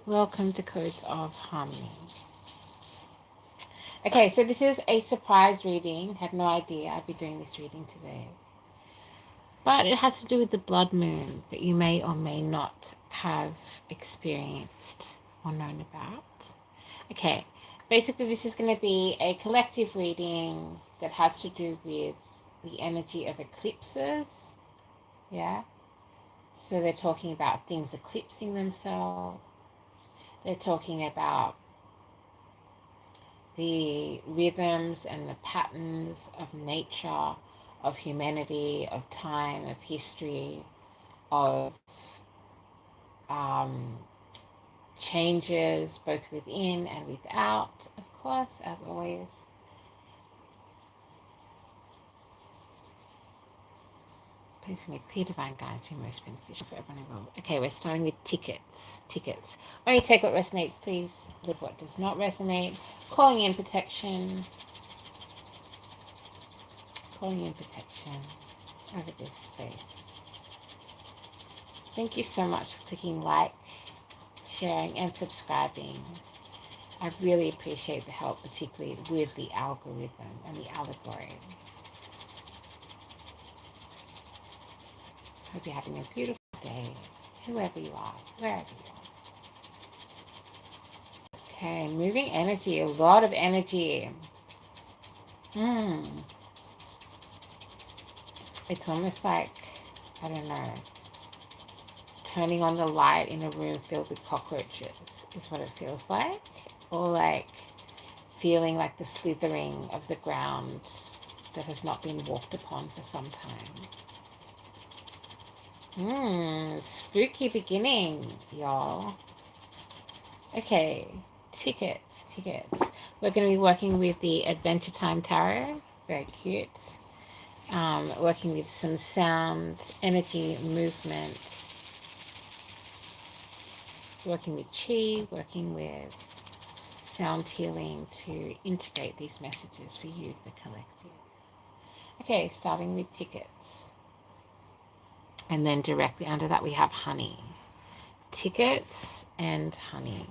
Welcome to Codes of Harmony. Okay, so this is a surprise reading. Had no idea I'd be doing this reading today. But it has to do with the blood moon that you may or may not have experienced or known about. Okay, basically this is going to be a collective reading that has to do with the energy of eclipses. Yeah? So they're talking about things eclipsing themselves. They're talking about the rhythms and the patterns of nature, of humanity, of time, of history, of changes both within and without, of course, as always. Please give me clear divine guides to be most beneficial for everyone involved. Okay, we're starting with tickets. Tickets. Only take what resonates, please. Leave what does not resonate. Calling in protection. Calling in protection over this space. Thank you so much for clicking like, sharing, and subscribing. I really appreciate the help, particularly with the algorithm and the allegory. Hope you're having a beautiful day, whoever you are, wherever you are. Okay, moving energy, a lot of energy. It's almost like, I don't know, turning on the light in a room filled with cockroaches is what it feels like. Or like feeling like the slithering of the ground that has not been walked upon for some time. Spooky beginning, y'all. Okay, tickets. We're going to be working with the Adventure Time Tarot. Very cute. Working with some sound, energy, movement. Working with chi, working with sound healing to integrate these messages for you, the collective. Okay, starting with tickets. And then directly under that we have honey. Tickets and honey.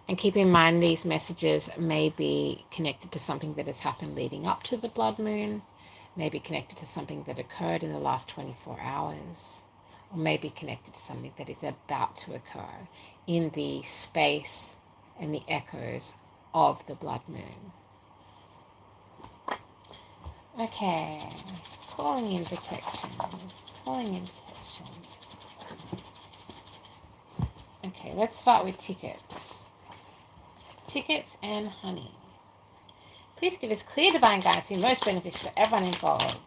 And keep in mind these messages may be connected to something that has happened leading up to the blood moon, may be connected to something that occurred in the last 24 hours, or may be connected to something that is about to occur in the space and the echoes of the blood moon. Okay, calling in protection. Okay, let's start with tickets. Tickets and honey. Please give us clear divine guidance to be most beneficial for everyone involved.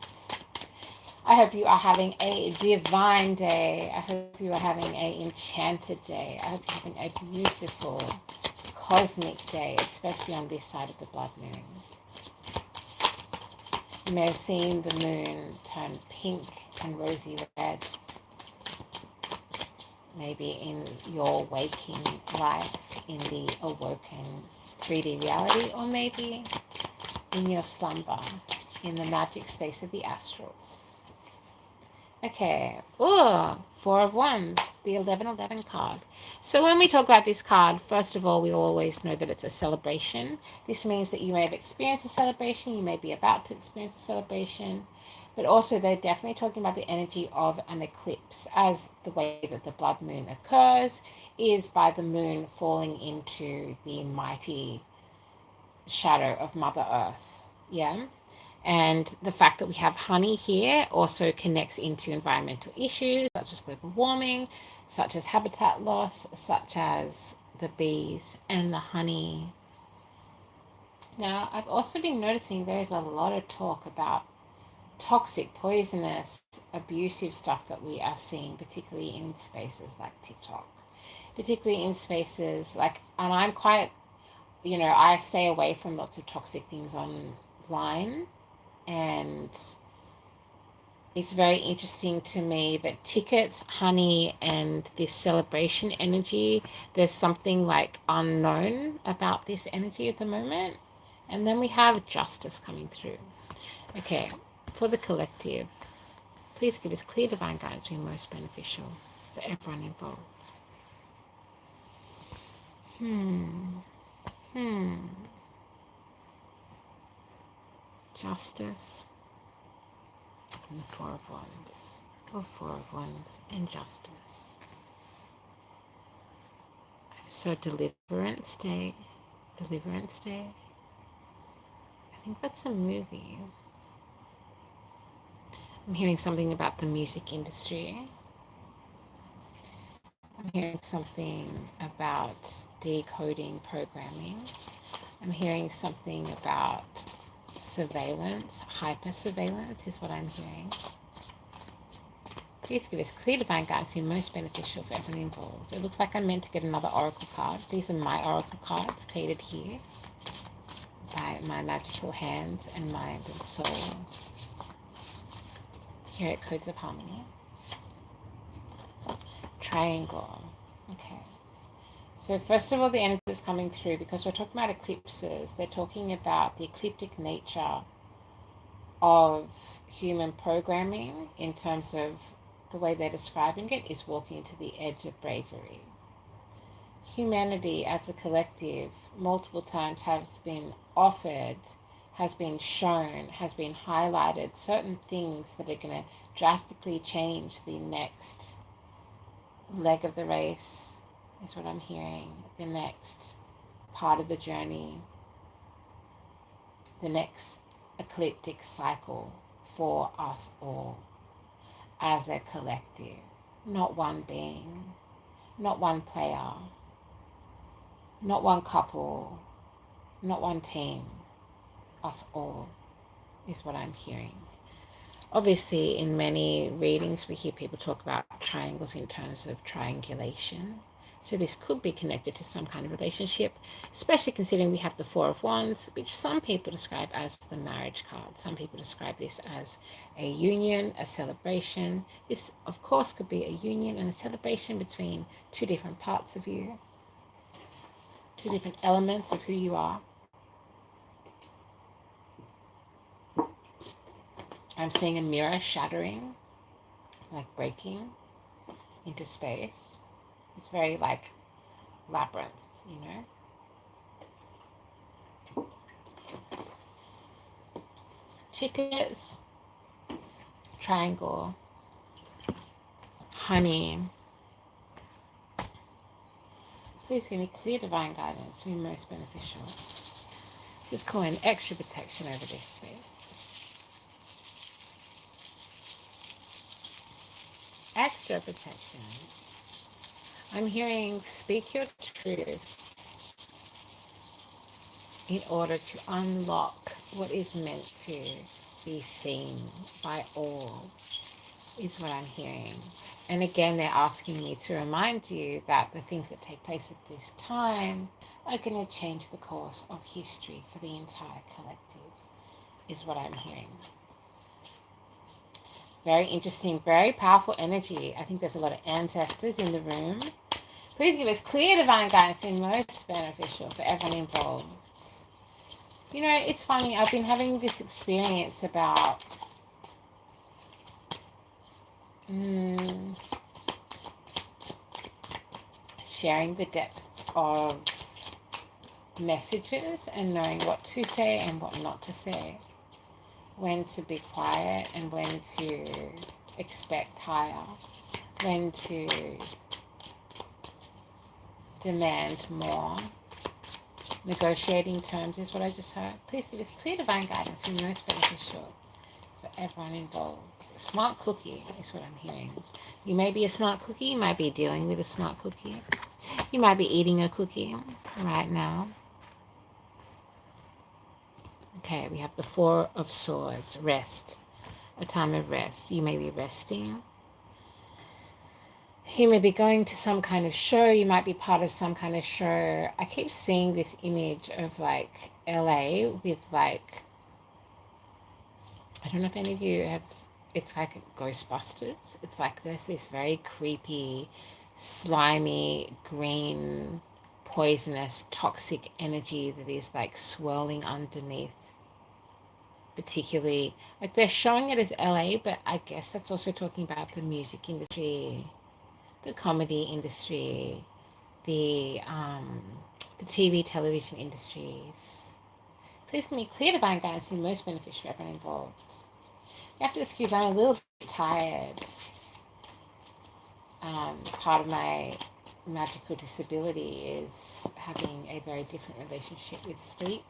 I hope you are having a divine day. I hope you are having an enchanted day. I hope you're having a beautiful cosmic day, especially on this side of the blood moon. You may have seen the moon turn pink and rosy red. Maybe in your waking life, in the awoken 3D reality, or maybe in your slumber, in the magic space of the astrals. Okay, Four of Wands, the 1111 card. So when we talk about this card, first of all, we always know that it's a celebration. This means that you may have experienced a celebration, you may be about to experience a celebration, but also they're definitely talking about the energy of an eclipse, as the way that the blood moon occurs is by the moon falling into the mighty shadow of Mother Earth. Yeah. And the fact that we have honey here also connects into environmental issues such as global warming, such as habitat loss, such as the bees and the honey. Now, I've also been noticing there is a lot of talk about toxic, poisonous, abusive stuff that we are seeing, particularly in spaces like TikTok, particularly in spaces like, and I'm quite, I stay away from lots of toxic things online. And it's very interesting to me that tickets, honey, and this celebration energy, there's something like unknown about this energy at the moment. And then we have justice coming through. Okay, for the collective, please give us clear divine guidance to be most beneficial for everyone involved. Hmm. Hmm. Justice. And the Four of Wands. Or Four of Wands and Justice. So Deliverance Day. Deliverance Day. I think that's a movie. I'm hearing something about the music industry. I'm hearing something about decoding programming. I'm hearing something about surveillance, hyper surveillance is what I'm hearing. Please give us clear divine guidance to be most beneficial for everyone involved. It looks like I'm meant to get another oracle card. These are my oracle cards created here by my magical hands and mind and soul here at Codes of Harmony. Triangle. Okay. So first of all, the energy is coming through because we're talking about eclipses. They're talking about the ecliptic nature of human programming in terms of the way they're describing it is walking to the edge of bravery. Humanity as a collective multiple times has been offered, has been shown, has been highlighted certain things that are going to drastically change the next leg of the race, is what I'm hearing. The next part of the journey, the next ecliptic cycle for us all as a collective, not one being, not one player, not one couple, not one team, us all is what I'm hearing. Obviously, in many readings, we hear people talk about triangles in terms of triangulation. So this could be connected to some kind of relationship, especially considering we have the Four of Wands, which some people describe as the marriage card. Some people describe this as a union, a celebration. This, of course, could be a union and a celebration between two different parts of you, two different elements of who you are. I'm seeing a mirror shattering, like breaking into space. It's very like labyrinth, you know. Chickens, triangle, honey. Please give me clear divine guidance to be most beneficial. Just call in extra protection over this space. Extra protection. I'm hearing speak your truth in order to unlock what is meant to be seen by all, is what I'm hearing. And again, they're asking me to remind you that the things that take place at this time are going to change the course of history for the entire collective, is what I'm hearing. Very interesting, very powerful energy. I think there's a lot of ancestors in the room. Please give us clear divine guidance to be most beneficial for everyone involved. You know, it's funny, I've been having this experience about sharing the depth of messages and knowing what to say and what not to say, when to be quiet and when to expect higher, when to demand more. Negotiating terms is what I just heard. Please give us clear divine guidance to be most beneficial for everyone involved. Smart cookie is what I'm hearing. You may be a smart cookie. You might be dealing with a smart cookie. You might be eating a cookie right now. Okay, we have the Four of Swords. Rest. A time of rest. You may be resting. You may be going to some kind of show. You might be part of some kind of show. I keep seeing this image of like LA with like, I don't know if any of you have, it's like Ghostbusters. It's like there's this very creepy, slimy, green, poisonous, toxic energy that is like swirling underneath. Particularly, like they're showing it as LA, but I guess that's also talking about the music industry, the comedy industry, the TV, television industries. Please give me clear divine guidance to be most beneficial for everyone involved. After this cruise, I'm a little bit tired. Part of my magical disability is having a very different relationship with sleep,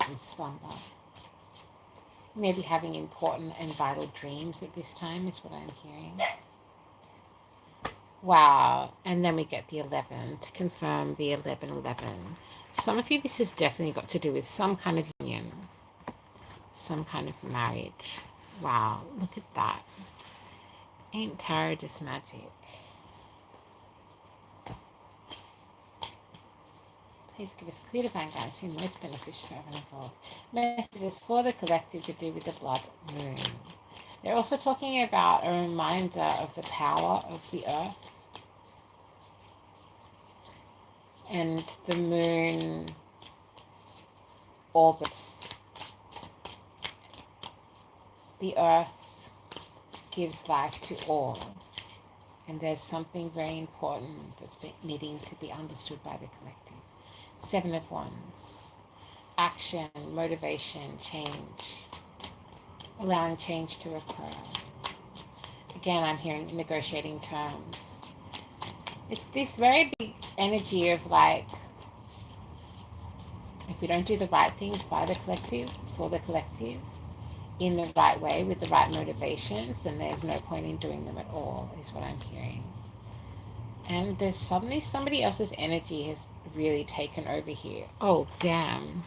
with slumber. Maybe having important and vital dreams at this time is what I'm hearing. Wow. And then we get the 11 to confirm the 1111. Some of you, this has definitely got to do with some kind of union, some kind of marriage. Wow. Look at that. Ain't tarot just magic? Please give us clear divine guidance to be most beneficial for everyone involved. Messages for the collective to do with the blood moon. They're also talking about a reminder of the power of the earth. And the moon orbits the earth, gives life to all. And there's something very important that's needing to be understood by the collective. 7 of Wands. Action, motivation, change. Allowing change to occur. Again, I'm hearing negotiating terms. It's this very big energy of like, if we don't do the right things by the collective, for the collective, in the right way, with the right motivations, then there's no point in doing them at all, is what I'm hearing. And there's suddenly somebody else's energy has really taken over here. Oh, damn.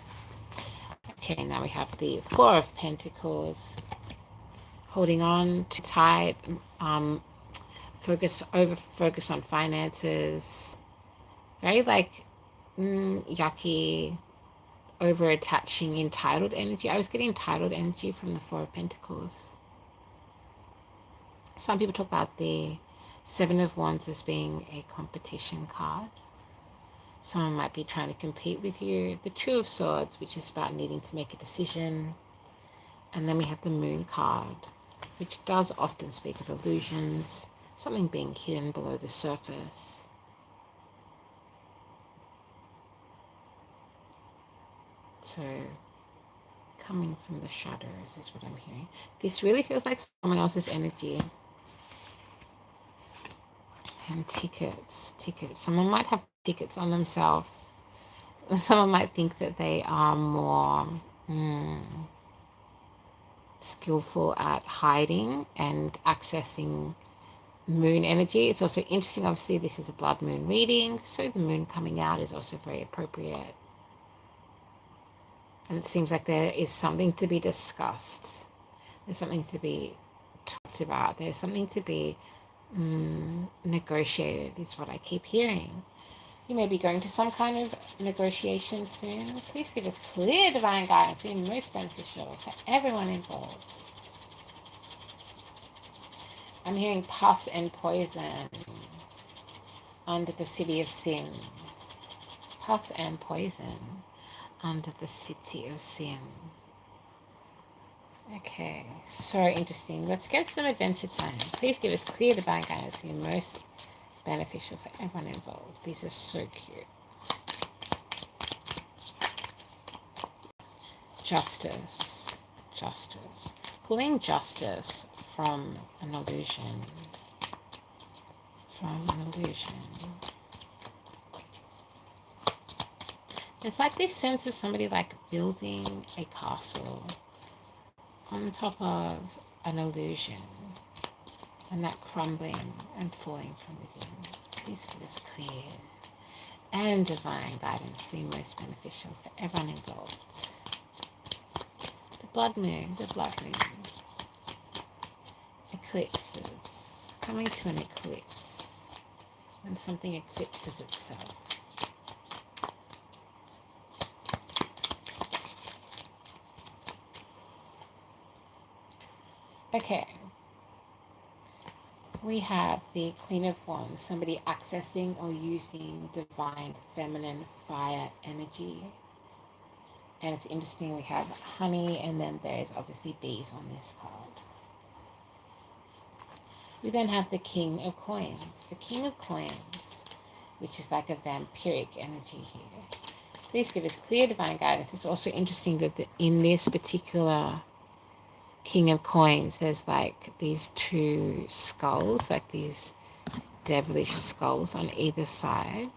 Okay, now we have the 4 of Pentacles. Holding on too tight. Focus on finances. Very like yucky, over attaching, entitled energy. I was getting entitled energy from the 4 of Pentacles. Some people talk about the 7 of Wands as being a competition card. Someone might be trying to compete with you. The 2 of Swords, which is about needing to make a decision. And then we have the Moon card, which does often speak of illusions, something being hidden below the surface. So, coming from the shadows is what I'm hearing. This really feels like someone else's energy. And tickets. Someone might have tickets on themselves. Someone might think that they are more skillful at hiding and accessing moon energy. It's also interesting, obviously, this is a blood moon reading, so the moon coming out is also very appropriate. And it seems like there is something to be discussed. There's something to be talked about. There's something to be negotiated, is what I keep hearing. You may be going to some kind of negotiation soon. Please give us clear divine guidance to be most beneficial for everyone involved. I'm hearing pus and poison under the city of sin. Pus and poison under the city of sin. Okay, so interesting. Let's get some adventure time. Please give us clear divine guidance to be most beneficial for everyone involved. These are so cute. Justice. Pulling justice from an illusion. It's like this sense of somebody like building a castle on top of an illusion, and that crumbling and falling from within. Please give us clear and divine guidance to be most beneficial for everyone involved. The blood moon. Eclipses. Coming to an eclipse. When something eclipses itself. Okay. We have the Queen of Wands, somebody accessing or using divine feminine fire energy. And it's interesting, we have honey, and then there's obviously bees on this card. We then have the King of Coins. The King of Coins which is like a vampiric energy here. Please give us clear divine guidance. It's also interesting that in this particular King of Coins, there's like these two skulls, like these devilish skulls on either side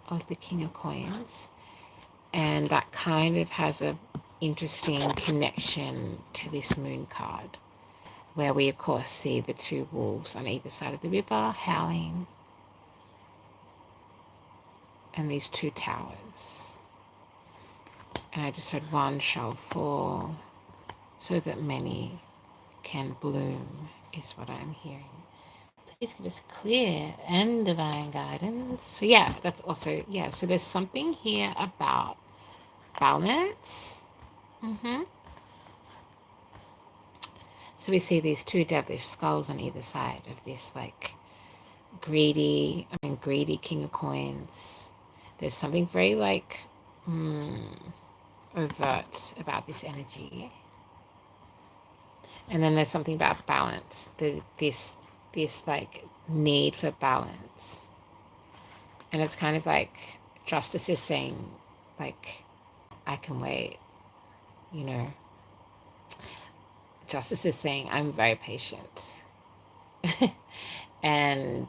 of the King of Coins. And that kind of has a interesting connection to this moon card, where we of course see the two wolves on either side of the river howling, and these two towers. And I just heard one shall fall so that many can bloom, is what I'm hearing. Please give us clear and divine guidance. So yeah, that's also, yeah, so there's something here about balance. So we see these two devilish skulls on either side of this like greedy King of Coins. There's something very like overt about this energy. And then there's something about balance, this like need for balance. And it's kind of like justice is saying, like, I can wait, you know. Justice is saying, I'm very patient. And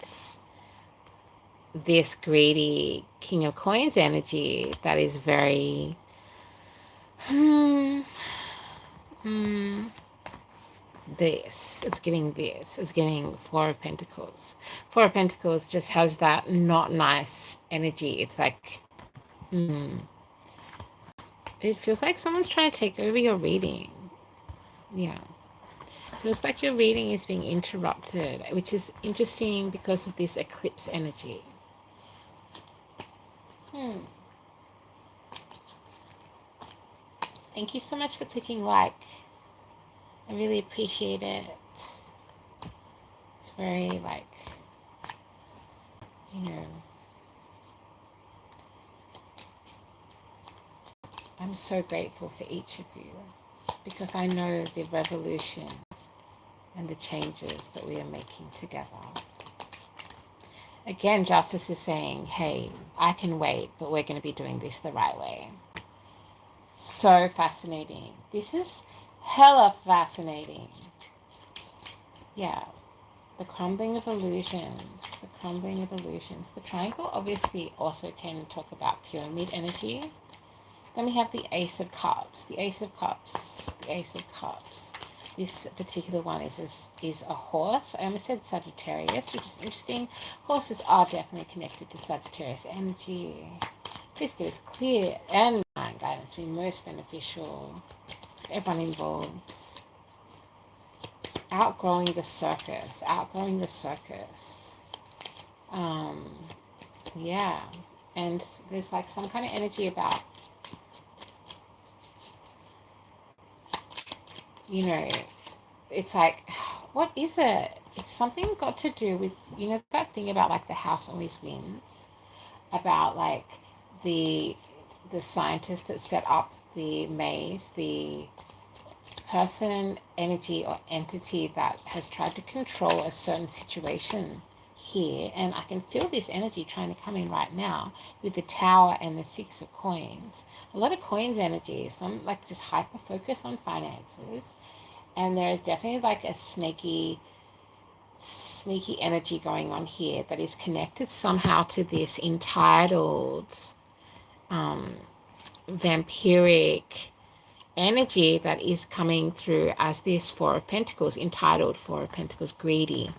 this greedy King of Coins energy that is very it's giving Four of Pentacles. Four of Pentacles just has that not nice energy. It's like it feels like someone's trying to take over your reading. Yeah, feels like your reading is being interrupted, which is interesting because of this eclipse energy. Thank you so much for clicking like. I really appreciate it. It's very like, you know, I'm so grateful for each of you because I know the revolution and the changes that we are making together. Again, justice is saying, hey, I can wait, but we're going to be doing this the right way. So fascinating. This is hella fascinating. Yeah. The crumbling of illusions. The crumbling of illusions. The triangle obviously also can talk about pyramid energy. Then we have the Ace of Cups. The Ace of Cups. The Ace of Cups. This particular one is a horse. I almost said Sagittarius, which is interesting. Horses are definitely connected to Sagittarius energy. Please give us clear and guidance to be most beneficial for everyone involved. Outgrowing the circus. Outgrowing the circus. Yeah. And there's like some kind of energy about, you know, it's like, what is it? It's something got to do with, you know, that thing about like the house always wins, about like the scientist that set up the maze, the person, energy or entity that has tried to control a certain situation here. And I can feel this energy trying to come in right now with the Tower and the Six of Coins. A lot of coins energy, some like just hyper focus on finances. And there is definitely like a sneaky energy going on here that is connected somehow to this entitled vampiric energy that is coming through as this Four of Pentacles, entitled Four of Pentacles, greedy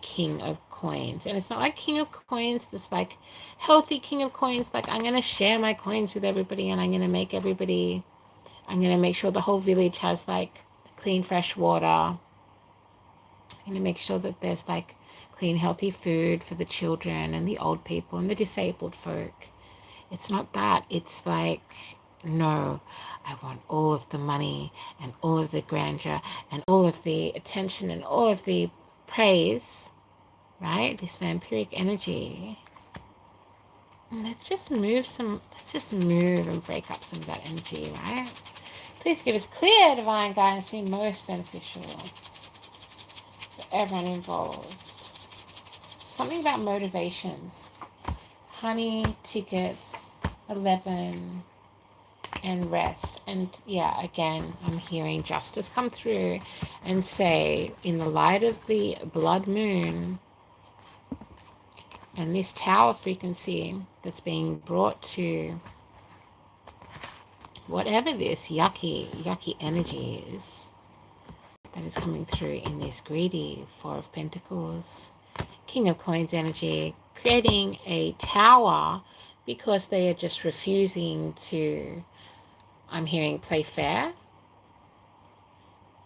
King of Coins. And it's not like King of Coins, this like healthy King of Coins, like I'm going to share my coins with everybody and I'm going to make sure the whole village has like clean fresh water. I'm going to make sure that there's like clean healthy food for the children and the old people and the disabled folk. It's not that. It's like, no, I want all of the money and all of the grandeur and all of the attention and all of the praise, right? This vampiric energy. And let's just move and break up some of that energy, right? Please give us clear divine guidance to be most beneficial for everyone involved. something about motivations. Honey, tickets, 11, and rest. And yeah, again, I'm hearing justice come through and say, in the light of the blood moon and this tower frequency that's being brought to whatever this yucky energy is that is coming through in this greedy Four of Pentacles, King of Coins energy, creating a tower because they are just refusing to, I'm hearing, play fair.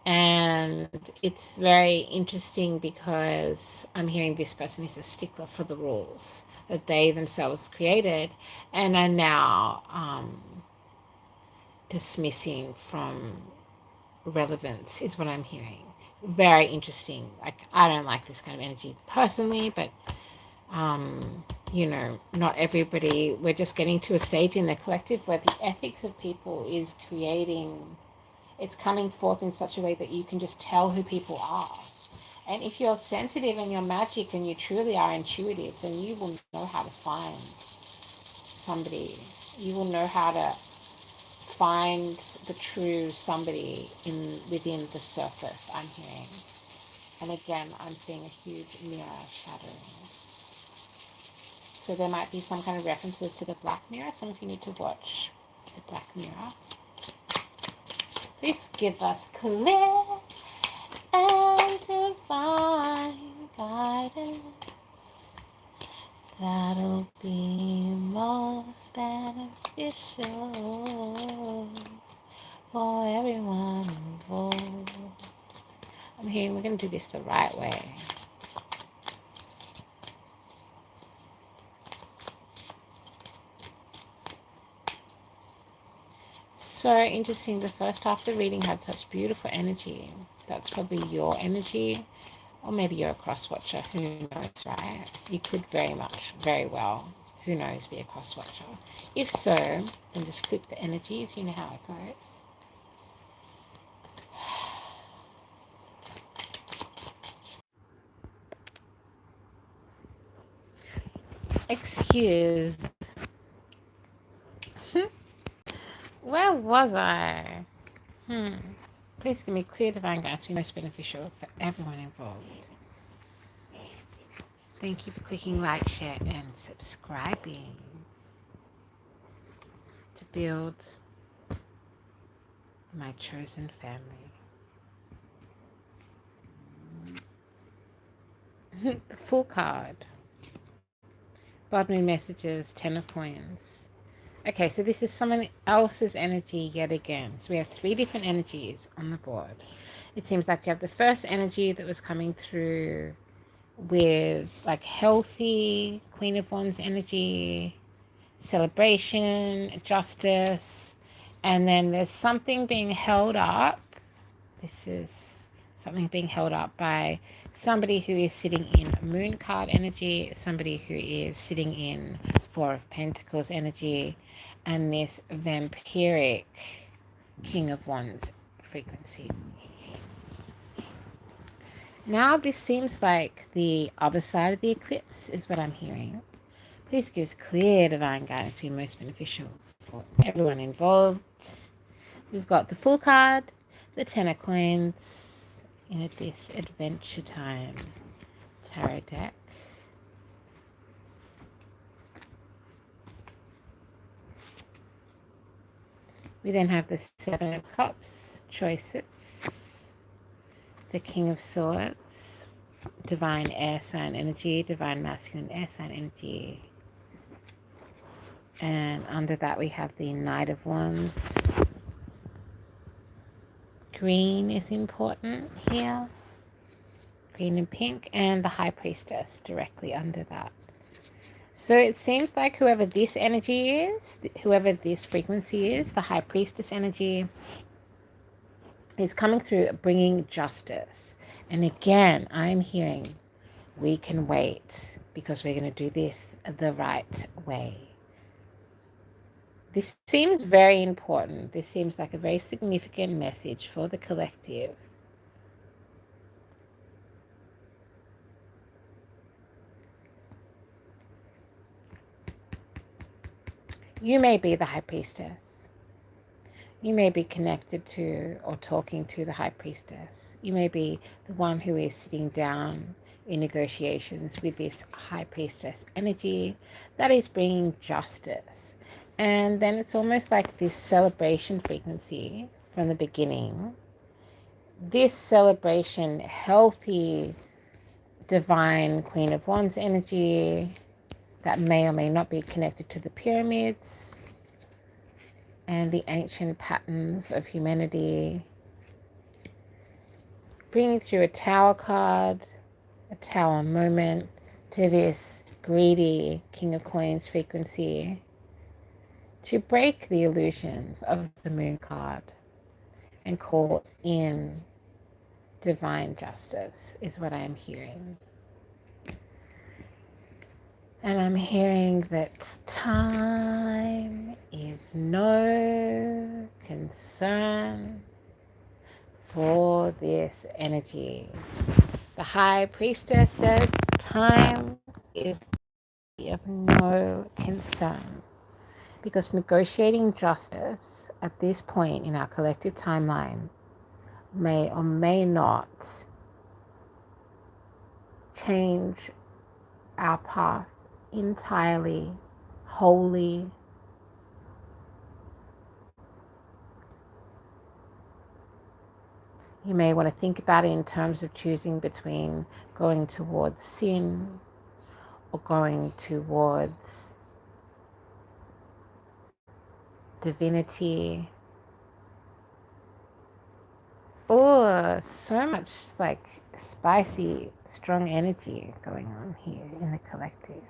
And it's very interesting because I'm hearing this person is a stickler for the rules that they themselves created and are now dismissing from relevance, is what I'm hearing. Very interesting. Like, I don't like this kind of energy personally, but you know, not everybody, we're just getting to a stage in the collective where the ethics of people is creating, it's coming forth in such a way that you can just tell who people are. And if you're sensitive and you're magic and you truly are intuitive, then you will know how to find somebody. You will know how to find the true somebody within the surface, I'm hearing. And again, I'm seeing a huge mirror shattering. So there might be some kind of references to the Black Mirror. Some of you need to watch the Black Mirror. Please give us clear and divine guidance. That'll be most beneficial for everyone involved. I'm hearing we're going to do this the right way. So interesting. The first half of the reading had such beautiful energy. That's probably your energy. Or maybe you're a cross watcher. Who knows, right? You could very well, who knows, be a cross watcher. If so, then just flip the energies. You know how it goes. Excuse. Where was I? Please give me clear divine guidance to be most beneficial for everyone involved. Thank you for clicking like, share, and subscribing to build my chosen family. The full card. Blood moon messages, 10 of coins. Okay, so this is someone else's energy yet again. So we have 3 different energies on the board. It seems like we have the first energy that was coming through with like healthy Queen of Wands energy, celebration, justice, and then there's something being held up. This is something being held up by somebody who is sitting in Moon card energy, somebody who is sitting in Four of Pentacles energy, and this vampiric King of Wands frequency. Now this seems like the other side of the eclipse is what I'm hearing. Please give us clear divine guidance to be most beneficial for everyone involved. We've got the full card, the 10 of coins in this Adventure Time tarot deck. We then have the 7 of Cups, choices, the King of Swords, divine air sign energy, divine masculine air sign energy. And under that we have the Knight of Wands. Green is important here. Green and pink, and the High Priestess directly under that. So it seems like whoever this energy is, whoever this frequency is, the High Priestess energy, is coming through bringing justice. And again, I'm hearing we can wait because we're going to do this the right way. This seems very important. This seems like a very significant message for the collective. You may be the high priestess. You may be connected to or talking to the high priestess. You may be the one who is sitting down in negotiations with this high priestess energy that is bringing justice. And then it's almost like this celebration frequency from the beginning. This celebration, healthy, divine Queen of Wands energy that may or may not be connected to the pyramids and the ancient patterns of humanity, bringing through a Tower card, a Tower moment, to this greedy King of Coins frequency, to break the illusions of the Moon card and call in divine justice, is what I am hearing. And I'm hearing that time is no concern for this energy. The High Priestess says time is of no concern, because negotiating justice at this point in our collective timeline may or may not change our path entirely, wholly. You may want to think about it in terms of choosing between going towards sin or going towards divinity. Oh, so much like spicy, strong energy going on here in the collective.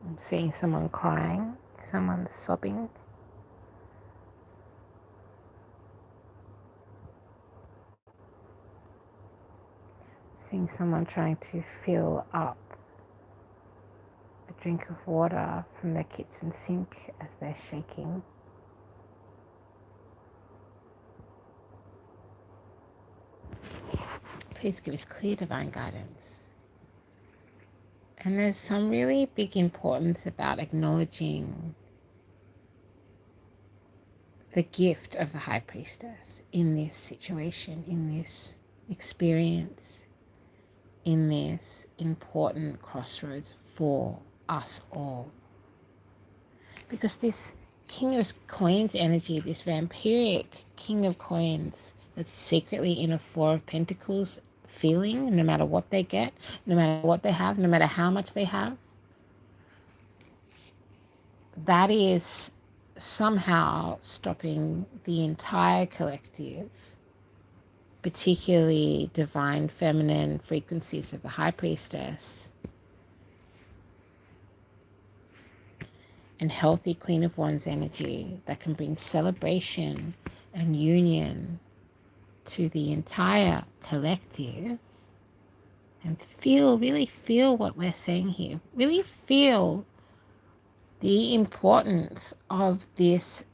I'm seeing someone crying, someone sobbing. Seeing someone trying to fill up a drink of water from their kitchen sink as they're shaking. Please give us clear divine guidance. And there's some really big importance about acknowledging the gift of the High Priestess in this situation, in this experience, in this important crossroads for us all. Because this King of Coins energy, this vampiric King of Coins that's secretly in a Four of Pentacles feeling, no matter what they get, no matter what they have, no matter how much they have, that is somehow stopping the entire collective, particularly divine feminine frequencies of the High Priestess and healthy Queen of Wands energy that can bring celebration and union to the entire collective. And really feel what we're saying here. Really feel the importance of this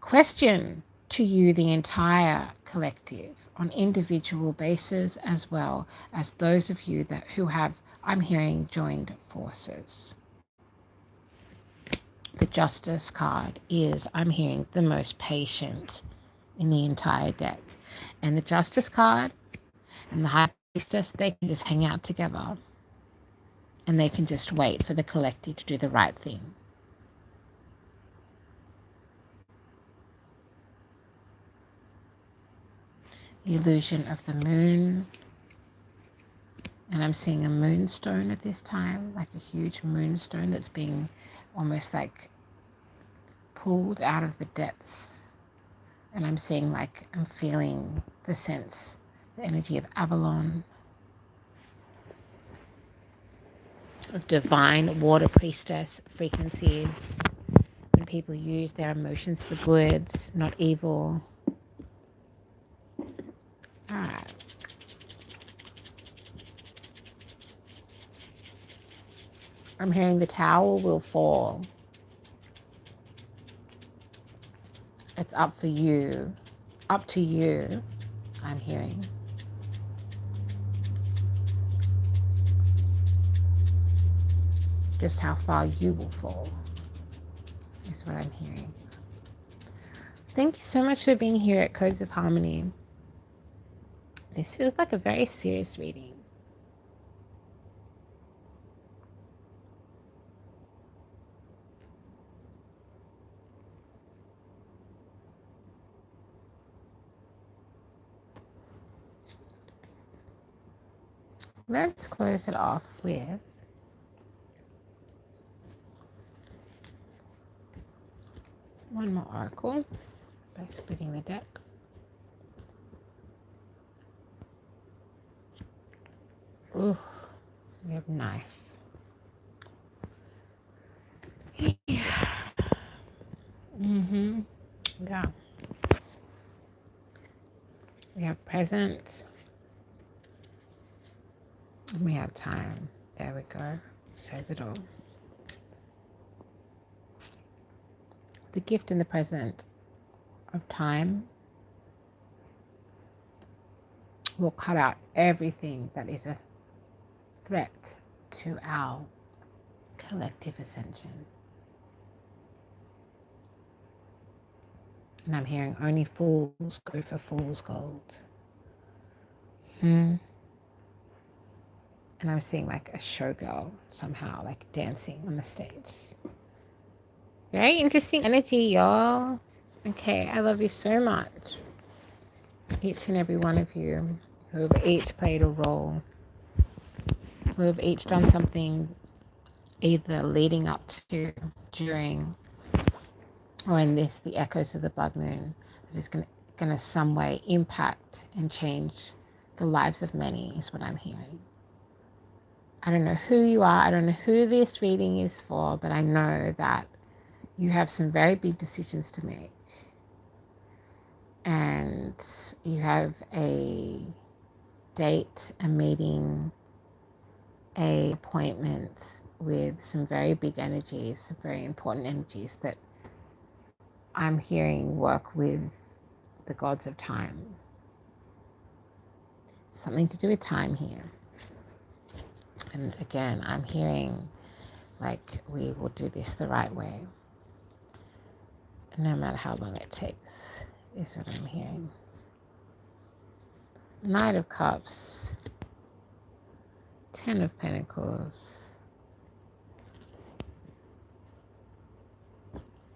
question to you, the entire collective, on individual basis, as well as those of you who have, I'm hearing, joined forces. The Justice card is, I'm hearing, the most patient in the entire deck. And the Justice card and the High Priestess, they can just hang out together. And they can just wait for the collective to do the right thing. The illusion of the moon. And I'm seeing a moonstone at this time, like a huge moonstone that's being almost like pulled out of the depths. And I'm seeing, like, I'm feeling the sense, the energy of Avalon, of divine water priestess frequencies, when people use their emotions for good, not evil. All right. I'm hearing the tower will fall. It's up for you. Up to you, I'm hearing. just how far you will fall, is what I'm hearing. Thank you so much for being here at Codes of Harmony. This feels like a very serious reading. Let's close it off with one more oracle by splitting the deck. Ooh, we have knife. Yeah. We have present. And we have time. There we go. Says it all. The gift in the present of time will cut out everything that is a threat to our collective ascension. And I'm hearing only fools go for fool's gold. And I'm seeing like a showgirl somehow, like dancing on the stage. Very interesting energy, y'all. Okay, I love you so much. Each and every one of you who have each played a role, who have each done something either leading up to, during, or in this, the echoes of the blood moon, that is going to some way impact and change the lives of many, is what I'm hearing. I don't know who you are, I don't know who this reading is for, but I know that you have some very big decisions to make. And you have a date, a meeting, an appointment with some very big energies, some very important energies that I'm hearing work with the gods of time. Something to do with time here. And again, I'm hearing like we will do this the right way. No matter how long it takes, is what I'm hearing. Knight of Cups. 10 of Pentacles.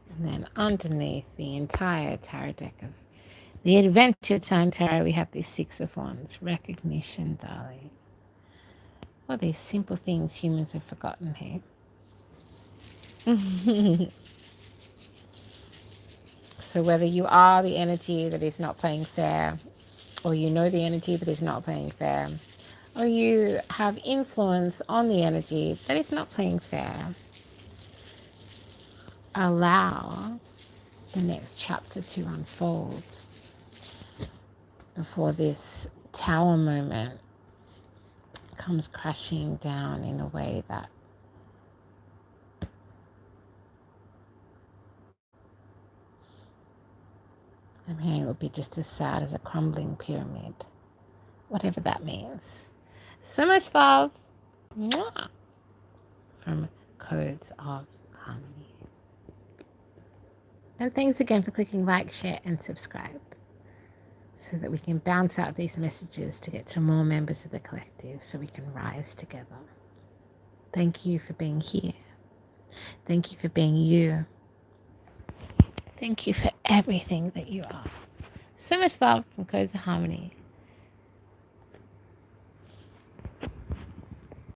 And then underneath the entire tarot deck of the Adventure Time Tarot, we have the 6 of Wands. Recognition, darling. All these simple things humans have forgotten here. So whether you are the energy that is not playing fair, or you know the energy that is not playing fair, or you have influence on the energy that is not playing fair, allow the next chapter to unfold before this tower moment comes crashing down in a way that I'm hearing it would be just as sad as a crumbling pyramid, whatever that means. So much love. Mwah. From Codes of Harmony. And thanks again for clicking like, share, and subscribe so that we can bounce out these messages to get to more members of the collective so we can rise together. Thank you for being here. Thank you for being you. Thank you for everything that you are. So much love from Codes of Harmony.